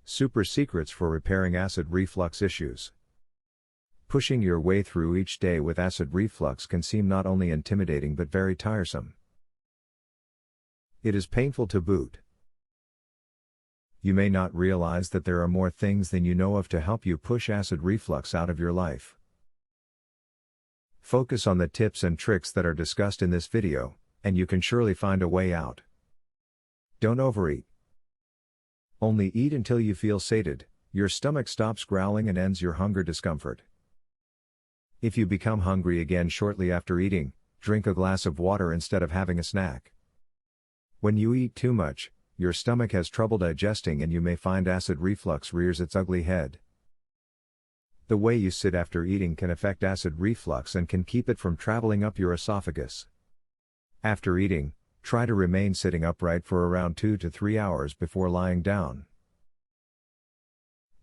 Super secrets for repairing acid reflux issues. Pushing your way through each day with acid reflux can seem not only intimidating but very tiresome. It is painful to boot. You may not realize that there are more things than you know of to help you push acid reflux out of your life. Focus on the tips and tricks that are discussed in this video, and you can surely find a way out. Don't overeat. Only eat until you feel sated, your stomach stops growling and ends your hunger discomfort. If you become hungry again shortly after eating, drink a glass of water instead of having a snack. When you eat too much, your stomach has trouble digesting and you may find acid reflux rears its ugly head. The way you sit after eating can affect acid reflux and can keep it from traveling up your esophagus. After eating, try to remain sitting upright for around 2 to 3 hours before lying down.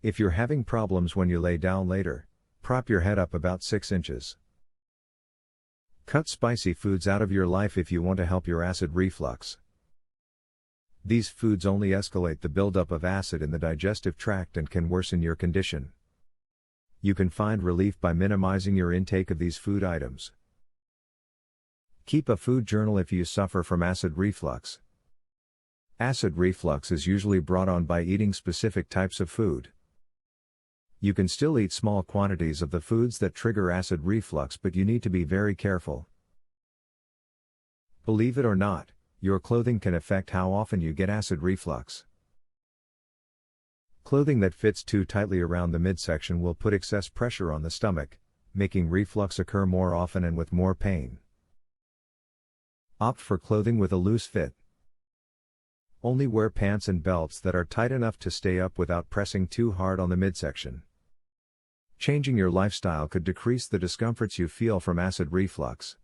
If you're having problems when you lay down later, prop your head up about 6 inches. Cut spicy foods out of your life if you want to help your acid reflux. These foods only escalate the buildup of acid in the digestive tract and can worsen your condition. You can find relief by minimizing your intake of these food items. Keep a food journal if you suffer from acid reflux. Acid reflux is usually brought on by eating specific types of food. You can still eat small quantities of the foods that trigger acid reflux, but you need to be very careful. Believe it or not, your clothing can affect how often you get acid reflux. Clothing that fits too tightly around the midsection will put excess pressure on the stomach, making reflux occur more often and with more pain. Opt for clothing with a loose fit. Only wear pants and belts that are tight enough to stay up without pressing too hard on the midsection. Changing your lifestyle could decrease the discomforts you feel from acid reflux.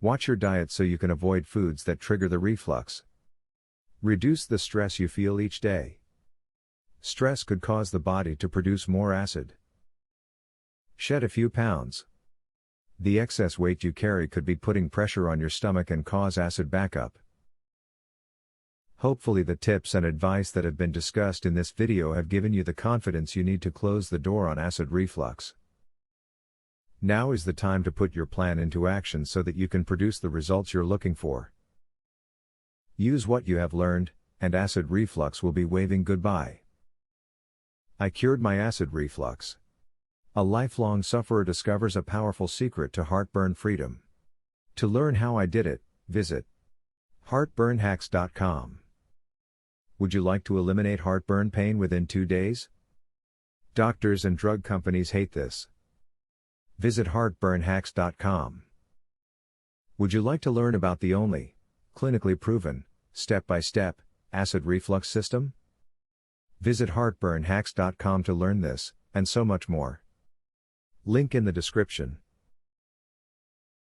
Watch your diet so you can avoid foods that trigger the reflux. Reduce the stress you feel each day. Stress could cause the body to produce more acid. Shed a few pounds. The excess weight you carry could be putting pressure on your stomach and cause acid backup. Hopefully the tips and advice that have been discussed in this video have given you the confidence you need to close the door on acid reflux. Now is the time to put your plan into action so that you can produce the results you're looking for. Use what you have learned, and acid reflux will be waving goodbye. I cured my acid reflux. A lifelong sufferer discovers a powerful secret to heartburn freedom. To learn how I did it, visit heartburnhacks.com. Would you like to eliminate heartburn pain within 2 days? Doctors and drug companies hate this. Visit heartburnhacks.com. Would you like to learn about the only, clinically proven, step-by-step, acid reflux system? Visit heartburnhacks.com to learn this, and so much more. Link in the description.